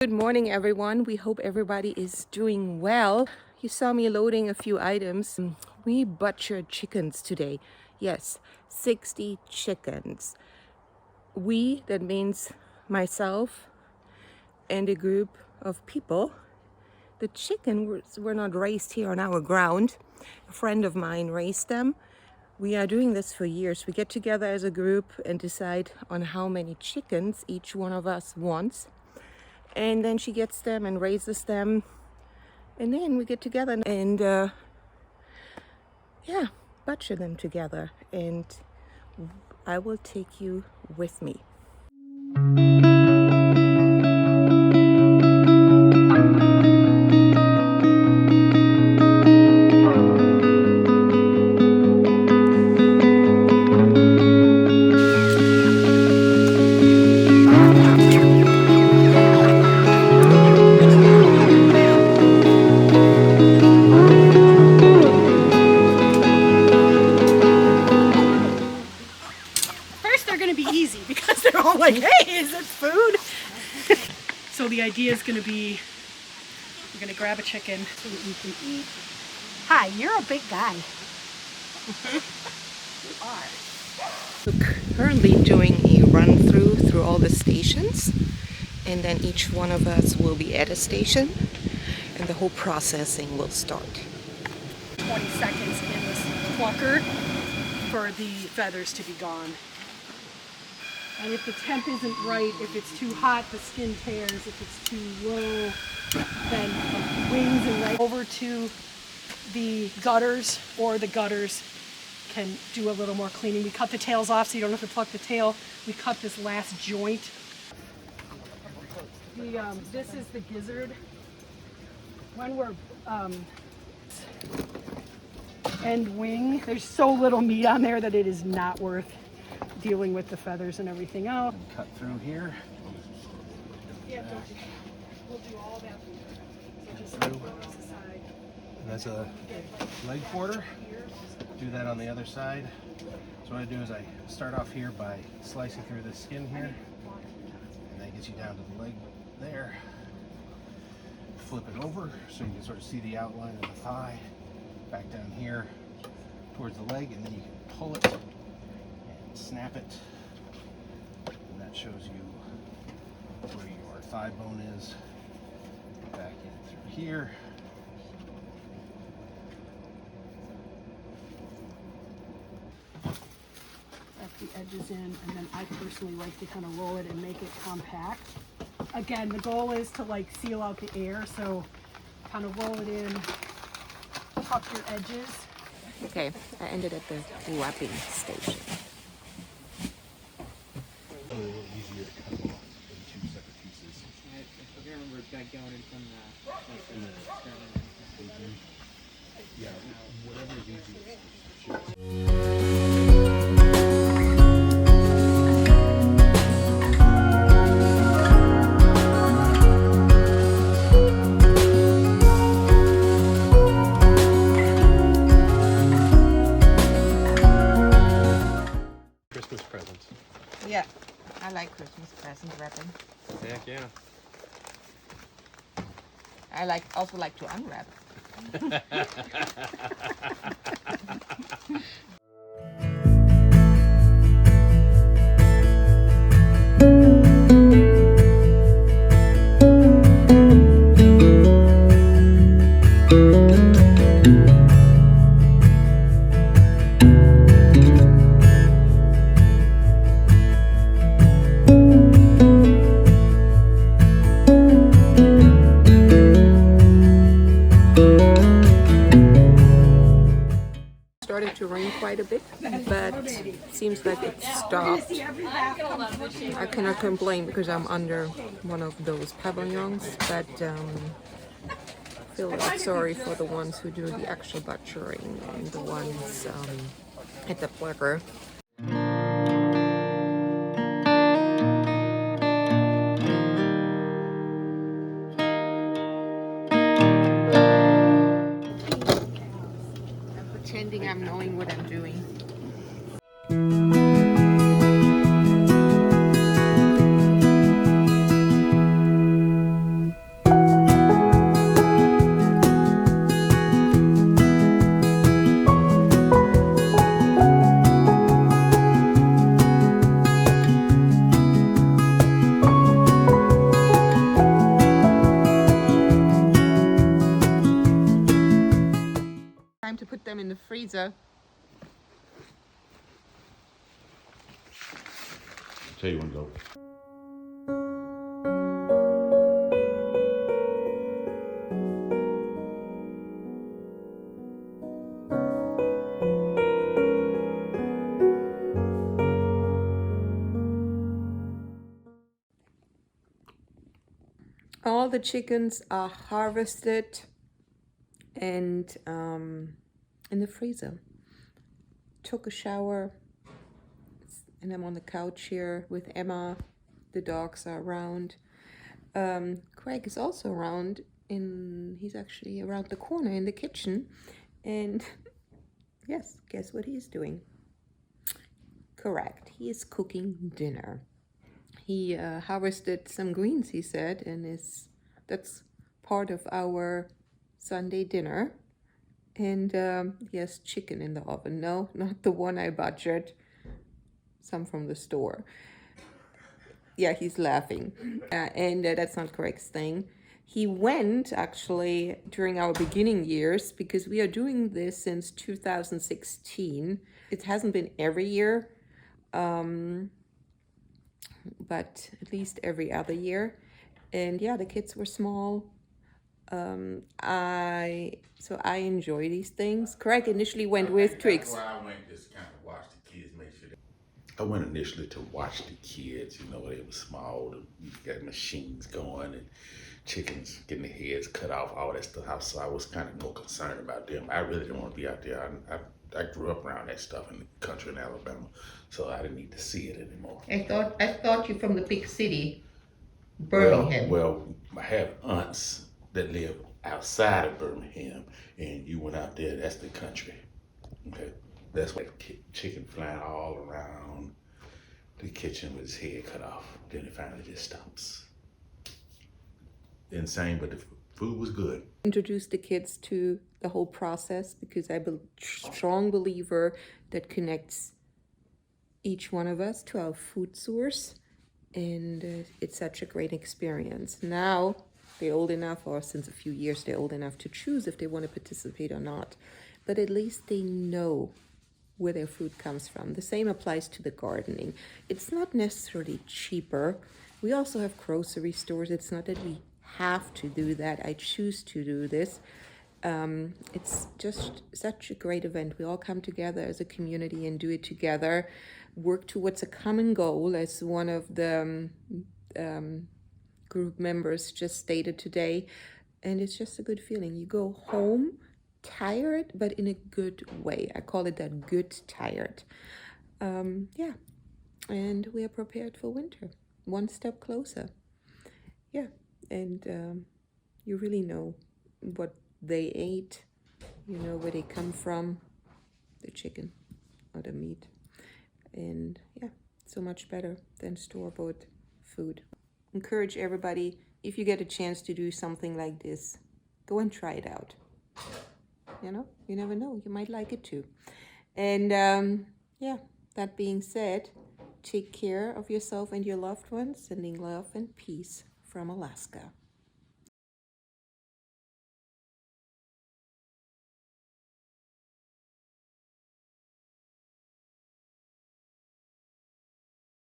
Good morning, everyone. We hope everybody is doing well. You saw me loading a few items. We butchered chickens today. Yes, 60 chickens. We, that means myself and a group of people. The chickens were not raised here on our ground. A friend of mine raised them. We are doing this for years. We get together as a group and decide on how many chickens each one of us wants. And then she gets them and raises them, and then we get together and butcher them together, and I will take you with me. Like, hey, is it food? So the idea is going to be, we're going to grab a chicken so that we can eat. Hi, you're a big guy. You are. We're currently doing a run through all the stations, and then each one of us will be at a station, and the whole processing will start. 20 seconds in this plucker for the feathers to be gone. And if the temp isn't right, if it's too hot, the skin tears. If it's too low, then the wings and legs over to the gutters, or the gutters can do a little more cleaning. We cut the tails off so you don't have to pluck the tail. We cut this last joint. This is the gizzard. When we're end wing, there's so little meat on there that it is not worth dealing with the feathers and everything else. Cut through here. Yeah, we'll do all that. So just through. And that's a leg quarter. Do that on the other side. So what I do is I start off here by slicing through the skin here, and that gets you down to the leg there. Flip it over so you can sort of see the outline of the thigh. Back down here towards the leg, and then you can pull it. Snap it, and that shows you where your thigh bone is. Back in through here. At the edges in, and then I personally like to kind of roll it and make it compact. Again, the goal is to like seal out the air, so kind of roll it in, tuck your edges. Okay, I ended at the wrapping station. A little easier to cut off in two separate pieces. I remember going in from Yeah, whatever is easiest. Christmas presents. Yeah, I like Christmas present wrapping. Heck yeah. I also like to unwrap. Started to rain quite a bit, but seems like it stopped. I cannot complain because I'm under one of those pavilions, but feel a lot sorry for the ones who do the actual butchering and the ones at the plucker. Pretending I'm knowing what I'm doing. the freezer. Tell you when to go. All the chickens are harvested and in the freezer. Took a shower, and I'm on the couch here with Emma. The dogs are around. Craig is also around. He's actually around the corner in the kitchen, and yes, guess what he's doing? Correct, he is cooking dinner. He harvested some greens, he said, and that's part of our Sunday dinner. And he has chicken in the oven. No, not the one I butchered. Some from the store. Yeah, he's laughing. And that's not Craig's thing. He went actually during our beginning years, because we are doing this since 2016. It hasn't been every year, but at least every other year. And yeah, the kids were small. I enjoy these things. Craig initially went with Twix. Where I went just kind of watch the kids, make sure. I went initially to watch the kids. You know, they were small. You got machines going and chickens getting their heads cut off, all that stuff. So I was kind of more concerned about them. I really didn't want to be out there. I grew up around that stuff in the country in Alabama, so I didn't need to see it anymore. I thought you from the big city, Birmingham. Well, I have aunts that live outside of Birmingham, and you went out there, that's the country. Okay, that's why chicken flying all around the kitchen with his head cut off. Then it finally just stops. Insane, but the food was good. Introduce the kids to the whole process, because I'm a strong believer that connects each one of us to our food source, and it's such a great experience. Now they're old enough, or since a few years they're old enough to choose if they want to participate or not, but at least they know where their food comes from. The same applies to the gardening. It's not necessarily cheaper. We also have grocery stores. It's not that we have to do that. I choose to do this. It's just such a great event. We all come together as a community and do it together, work towards a common goal, as one of the group members just stated today. And it's just a good feeling. You go home tired, but in a good way. I call it that good tired. Yeah, and we are prepared for winter, one step closer. Yeah, and you really know what they ate, you know where they come from, the chicken or the meat, and yeah, so much better than store-bought food. Encourage everybody, if you get a chance to do something like this, go and try it out. You know, you never know, you might like it too. And yeah, that being said, take care of yourself and your loved ones. Sending love and peace from Alaska.